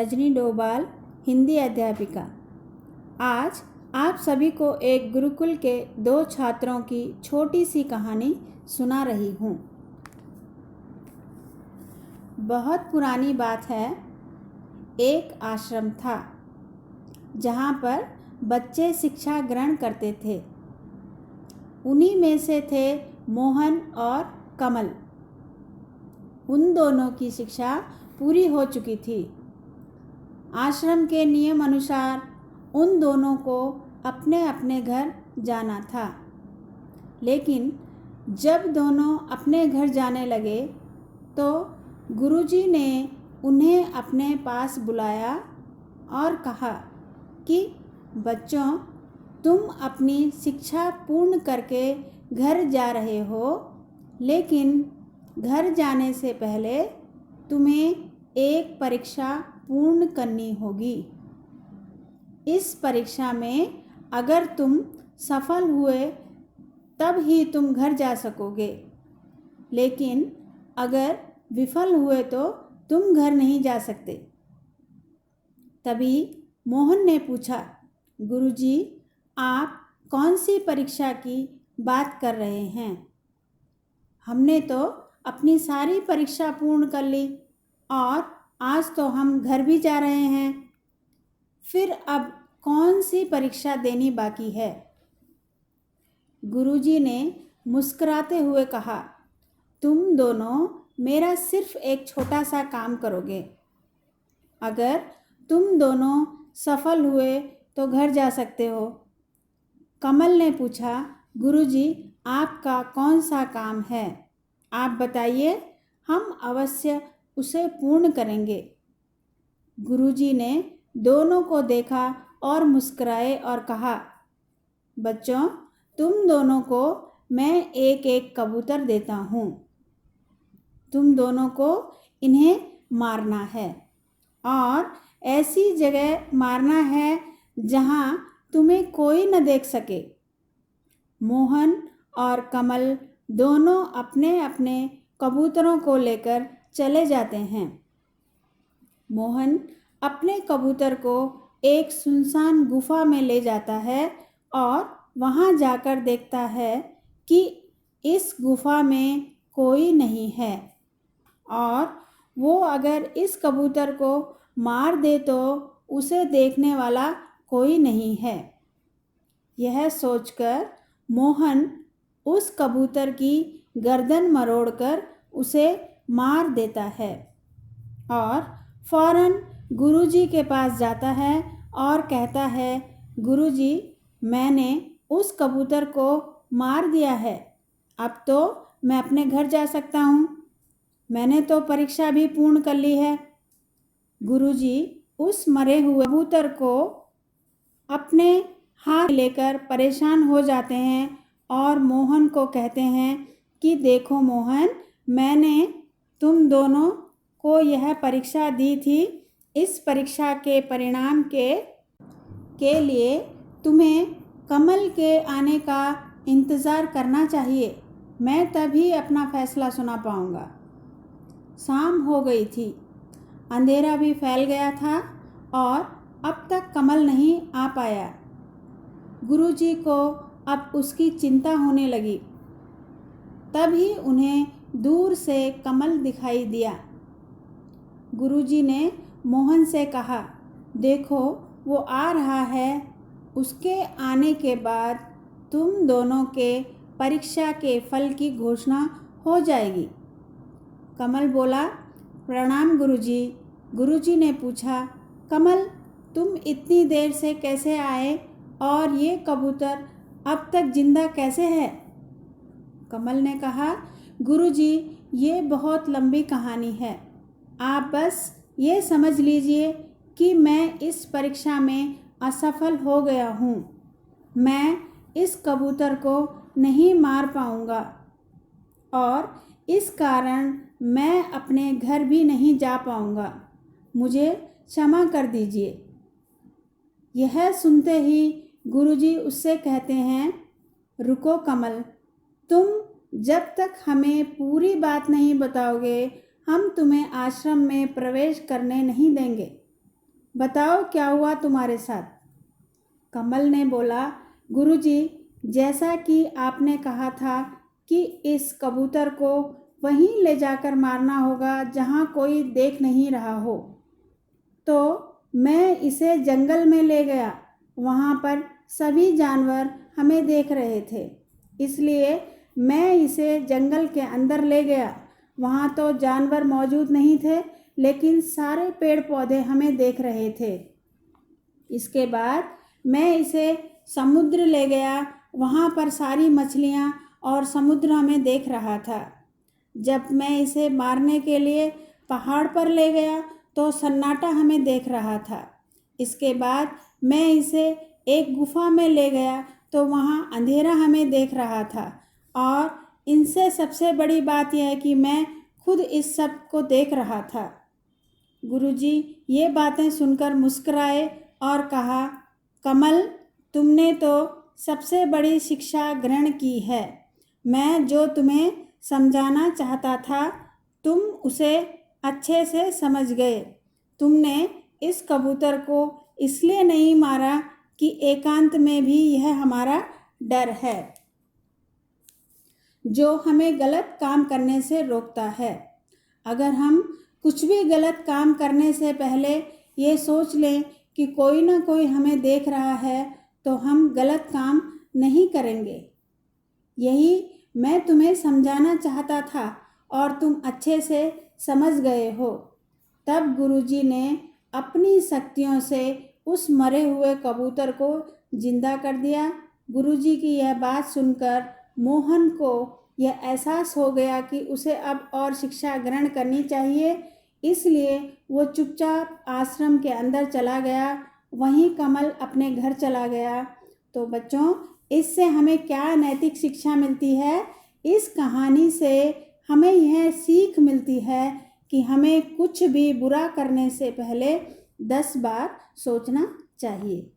रजनी डोभाल, हिंदी अध्यापिका। आज आप सभी को एक गुरुकुल के 2 छात्रों की छोटी सी कहानी सुना रही हूँ। बहुत पुरानी बात है। एक आश्रम था जहाँ पर बच्चे शिक्षा ग्रहण करते थे। उन्हीं में से थे मोहन और कमल। उन दोनों की शिक्षा पूरी हो चुकी थी। आश्रम के नियम अनुसार उन दोनों को अपने अपने घर जाना था। लेकिन जब दोनों अपने घर जाने लगे तो गुरुजी ने उन्हें अपने पास बुलाया और कहा कि बच्चों, तुम अपनी शिक्षा पूर्ण करके घर जा रहे हो, लेकिन घर जाने से पहले तुम्हें एक परीक्षा पूर्ण करनी होगी। इस परीक्षा में अगर तुम सफल हुए तब ही तुम घर जा सकोगे, लेकिन अगर विफल हुए तो तुम घर नहीं जा सकते। तभी मोहन ने पूछा, गुरुजी, आप कौन सी परीक्षा की बात कर रहे हैं? हमने तो अपनी सारी परीक्षा पूर्ण कर ली और आज तो हम घर भी जा रहे हैं। फिर अब कौन सी परीक्षा देनी बाकी है? गुरुजी ने मुस्कुराते हुए कहा, तुम दोनों मेरा सिर्फ एक छोटा सा काम करोगे। अगर तुम दोनों सफल हुए तो घर जा सकते हो। कमल ने पूछा, गुरुजी, आपका कौन सा काम है? आप बताइए, हम अवश्य उसे पूर्ण करेंगे। गुरुजी ने दोनों को देखा और मुस्कुराए और कहा, बच्चों, तुम दोनों को मैं एक एक कबूतर देता हूँ। तुम दोनों को इन्हें मारना है और ऐसी जगह मारना है जहाँ तुम्हें कोई न देख सके। मोहन और कमल दोनों अपने अपने कबूतरों को लेकर चले जाते हैं। मोहन अपने कबूतर को एक सुनसान गुफा में ले जाता है और वहाँ जाकर देखता है कि इस गुफा में कोई नहीं है और वो अगर इस कबूतर को मार दे तो उसे देखने वाला कोई नहीं है। यह सोचकर मोहन उस कबूतर की गर्दन मरोड़कर उसे मार देता है और फौरन गुरुजी के पास जाता है और कहता है, गुरुजी, मैंने उस कबूतर को मार दिया है। अब तो मैं अपने घर जा सकता हूँ। मैंने तो परीक्षा भी पूर्ण कर ली है। गुरुजी उस मरे हुए कबूतर को अपने हाथ लेकर परेशान हो जाते हैं और मोहन को कहते हैं कि देखो मोहन, मैंने तुम दोनों को यह परीक्षा दी थी। इस परीक्षा के परिणाम के लिए तुम्हें कमल के आने का इंतज़ार करना चाहिए। मैं तभी अपना फैसला सुना पाऊँगा। शाम हो गई थी, अंधेरा भी फैल गया था और अब तक कमल नहीं आ पाया। गुरुजी को अब उसकी चिंता होने लगी। तभी उन्हें दूर से कमल दिखाई दिया। गुरुजी ने मोहन से कहा, देखो वो आ रहा है। उसके आने के बाद तुम दोनों के परीक्षा के फल की घोषणा हो जाएगी। कमल बोला, प्रणाम गुरुजी। गुरुजी ने पूछा, कमल, तुम इतनी देर से कैसे आए और ये कबूतर अब तक जिंदा कैसे है? कमल ने कहा, गुरुजी, ये बहुत लंबी कहानी है। आप बस ये समझ लीजिए कि मैं इस परीक्षा में असफल हो गया हूँ। मैं इस कबूतर को नहीं मार पाऊँगा और इस कारण मैं अपने घर भी नहीं जा पाऊँगा। मुझे क्षमा कर दीजिए। यह सुनते ही गुरुजी उससे कहते हैं, रुको कमल, तुम जब तक हमें पूरी बात नहीं बताओगे, हम तुम्हें आश्रम में प्रवेश करने नहीं देंगे। बताओ क्या हुआ तुम्हारे साथ। कमल ने बोला, गुरुजी, जैसा कि आपने कहा था कि इस कबूतर को वहीं ले जाकर मारना होगा जहाँ कोई देख नहीं रहा हो, तो मैं इसे जंगल में ले गया। वहाँ पर सभी जानवर हमें देख रहे थे, इसलिए मैं इसे जंगल के अंदर ले गया। वहाँ तो जानवर मौजूद नहीं थे, लेकिन सारे पेड़ पौधे हमें देख रहे थे। इसके बाद मैं इसे समुद्र ले गया। वहाँ पर सारी मछलियाँ और समुद्र हमें देख रहा था। जब मैं इसे मारने के लिए पहाड़ पर ले गया तो सन्नाटा हमें देख रहा था। इसके बाद मैं इसे एक गुफा में ले गया तो वहाँ अंधेरा हमें देख रहा था। और इनसे सबसे बड़ी बात यह है कि मैं खुद इस सब को देख रहा था। गुरुजी ये बातें सुनकर मुस्कुराए और कहा, कमल, तुमने तो सबसे बड़ी शिक्षा ग्रहण की है। मैं जो तुम्हें समझाना चाहता था तुम उसे अच्छे से समझ गए। तुमने इस कबूतर को इसलिए नहीं मारा कि एकांत में भी यह हमारा डर है जो हमें गलत काम करने से रोकता है। अगर हम कुछ भी गलत काम करने से पहले ये सोच लें कि कोई ना कोई हमें देख रहा है तो हम गलत काम नहीं करेंगे। यही मैं तुम्हें समझाना चाहता था और तुम अच्छे से समझ गए हो। तब गुरुजी ने अपनी शक्तियों से उस मरे हुए कबूतर को जिंदा कर दिया। गुरुजी की यह बात सुनकर मोहन को यह एहसास हो गया कि उसे अब और शिक्षा ग्रहण करनी चाहिए, इसलिए वो चुपचाप आश्रम के अंदर चला गया। वहीं कमल अपने घर चला गया। तो बच्चों, इससे हमें क्या नैतिक शिक्षा मिलती है? इस कहानी से हमें यह सीख मिलती है कि हमें कुछ भी बुरा करने से पहले 10 बार सोचना चाहिए।